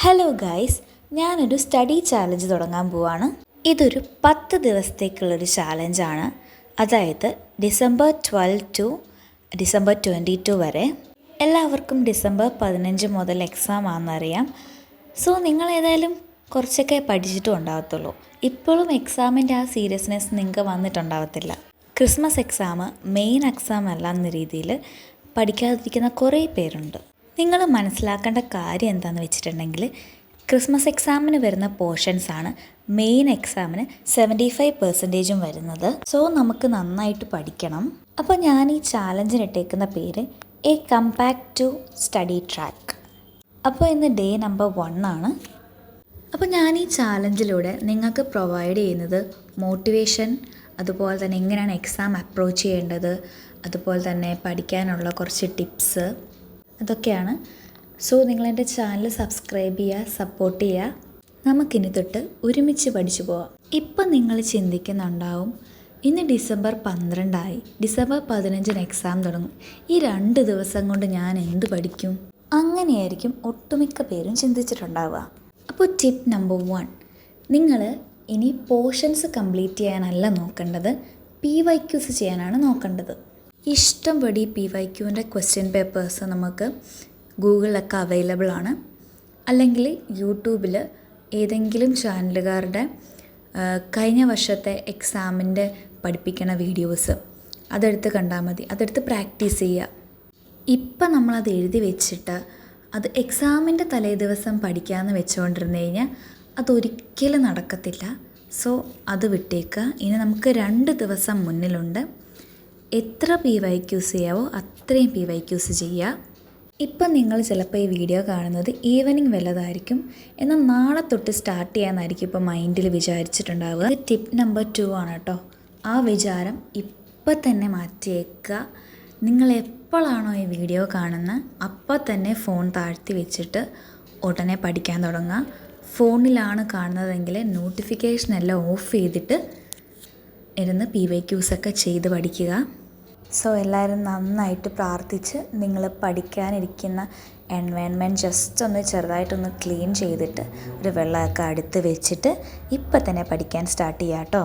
Hello guys, ഞാനൊരു study challenge തുടങ്ങാൻ പോവാണ്. ഇതൊരു 10 ദിവസത്തേക്കുള്ളൊരു ചാലഞ്ചാണ്. അതായത് ഡിസംബർ 12 ടു ഡിസംബർ 22 വരെ. എല്ലാവർക്കും ഡിസംബർ 15 മുതൽ എക്സാം ആണെന്നറിയാം. സോ നിങ്ങൾ ഏതായാലും കുറച്ചൊക്കെ പഠിച്ചിട്ടും ഉണ്ടാകത്തുള്ളൂ. ഇപ്പോഴും എക്സാമിൻ്റെ ആ സീരിയസ്നെസ് നിങ്ങൾക്ക് വന്നിട്ടുണ്ടാകത്തില്ല. ക്രിസ്മസ് എക്സാം മെയിൻ എക്സാം അല്ല എന്ന രീതിയിൽ പഠിക്കാതിരിക്കുന്ന കുറേ പേരുണ്ട്. നിങ്ങൾ മനസ്സിലാക്കേണ്ട കാര്യം എന്താണെന്ന് വെച്ചിട്ടുണ്ടെങ്കിൽ, ക്രിസ്മസ് എക്സാമിന് വരുന്ന പോർഷൻസാണ് മെയിൻ എക്സാമിന് 75% വരുന്നത്. സോ നമുക്ക് നന്നായിട്ട് പഠിക്കണം. അപ്പോൾ ഞാൻ ഈ ചാലഞ്ചിന് ഇട്ടേക്കുന്ന പേര് a compact to study track. അപ്പോൾ ഇന്ന് ഡേ നമ്പർ 1 ആണ്. അപ്പോൾ ഞാൻ ഈ ചാലഞ്ചിലൂടെ നിങ്ങൾക്ക് പ്രൊവൈഡ് ചെയ്യുന്നത് മോട്ടിവേഷൻ, അതുപോലെ തന്നെ എങ്ങനെയാണ് എക്സാം അപ്രോച്ച് ചെയ്യേണ്ടത്, അതുപോലെ തന്നെ പഠിക്കാനുള്ള കുറച്ച് ടിപ്സ്, അതൊക്കെയാണ്. സോ നിങ്ങളെൻ്റെ ചാനൽ സബ്സ്ക്രൈബ് ചെയ്യുക, സപ്പോർട്ട് ചെയ്യുക. നമുക്കിനി തൊട്ട് ഒരുമിച്ച് പഠിച്ചു പോവാം. ഇപ്പം നിങ്ങൾ ചിന്തിക്കുന്നുണ്ടാവും, ഇന്ന് ഡിസംബർ 12 ഡിസംബർ 15 എക്സാം തുടങ്ങും, ഈ 2 ദിവസം കൊണ്ട് ഞാൻ എന്ത് പഠിക്കും? അങ്ങനെയായിരിക്കും ഒട്ടുമിക്ക പേരും ചിന്തിച്ചിട്ടുണ്ടാവുക. അപ്പോൾ ടിപ്പ് നമ്പർ 1, നിങ്ങൾ ഇനി പോർഷൻസ് കംപ്ലീറ്റ് ചെയ്യാനല്ല നോക്കേണ്ടത്, PYQs ചെയ്യാനാണ് നോക്കേണ്ടത്. ഇഷ്ടംപടി PYQൻ്റെ ക്വസ്റ്റ്യൻ പേപ്പേഴ്സ് നമുക്ക് ഗൂഗിളിലൊക്കെ അവൈലബിൾ ആണ്. അല്ലെങ്കിൽ യൂട്യൂബിൽ ഏതെങ്കിലും ചാനലുകാരുടെ കഴിഞ്ഞ വർഷത്തെ എക്സാമിൻ്റെ പഠിപ്പിക്കുന്ന വീഡിയോസ് അതെടുത്ത് കണ്ടാൽ മതി. അതെടുത്ത് പ്രാക്ടീസ് ചെയ്യുക. ഇപ്പം നമ്മളത് എഴുതി വെച്ചിട്ട് അത് എക്സാമിൻ്റെ തലേ ദിവസം പഠിക്കാമെന്ന് വെച്ചുകൊണ്ടിരുന്നു കഴിഞ്ഞാൽ അതൊരിക്കലും നടക്കത്തില്ല. സോ അത് വിട്ടേക്കുക. ഇനി നമുക്ക് 2 ദിവസം മുന്നിലുണ്ട്. എത്ര PYQs ചെയ്യാവോ അത്രയും PYQs ചെയ്യുക. ഇപ്പം നിങ്ങൾ ചിലപ്പോൾ ഈ വീഡിയോ കാണുന്നത് ഈവനിങ് വല്ലതായിരിക്കും, എന്നാൽ നാളെ തൊട്ട് സ്റ്റാർട്ട് ചെയ്യാമെന്നായിരിക്കും ഇപ്പോൾ മൈൻഡിൽ വിചാരിച്ചിട്ടുണ്ടാവുക. ഇത് ടിപ്പ് നമ്പർ 2 ആണ് കേട്ടോ. ആ വിചാരം ഇപ്പം തന്നെ മാറ്റിയേക്കുക. നിങ്ങൾ എപ്പോഴാണോ ഈ വീഡിയോ കാണുന്നത് അപ്പോൾ തന്നെ ഫോൺ താഴ്ത്തി വെച്ചിട്ട് ഉടനെ പഠിക്കാൻ തുടങ്ങുക. ഫോണിലാണ് കാണുന്നതെങ്കിൽ നോട്ടിഫിക്കേഷൻ എല്ലാം ഓഫ് ചെയ്തിട്ട് ഇരുന്ന് PYQs ഒക്കെ ചെയ്ത് പഠിക്കുക. സോ എല്ലാവരും നന്നായിട്ട് പ്രാർത്ഥിച്ച് നിങ്ങൾ പഠിക്കാനിരിക്കുന്ന എൻവയൺമെൻറ്റ് ജസ്റ്റ് ഒന്ന് ചെറുതായിട്ടൊന്ന് ക്ലീൻ ചെയ്തിട്ട് ഒരു വെള്ളമൊക്കെ അടുത്ത് വെച്ചിട്ട് ഇപ്പം തന്നെ പഠിക്കാൻ സ്റ്റാർട്ട് ചെയ്യാം കേട്ടോ.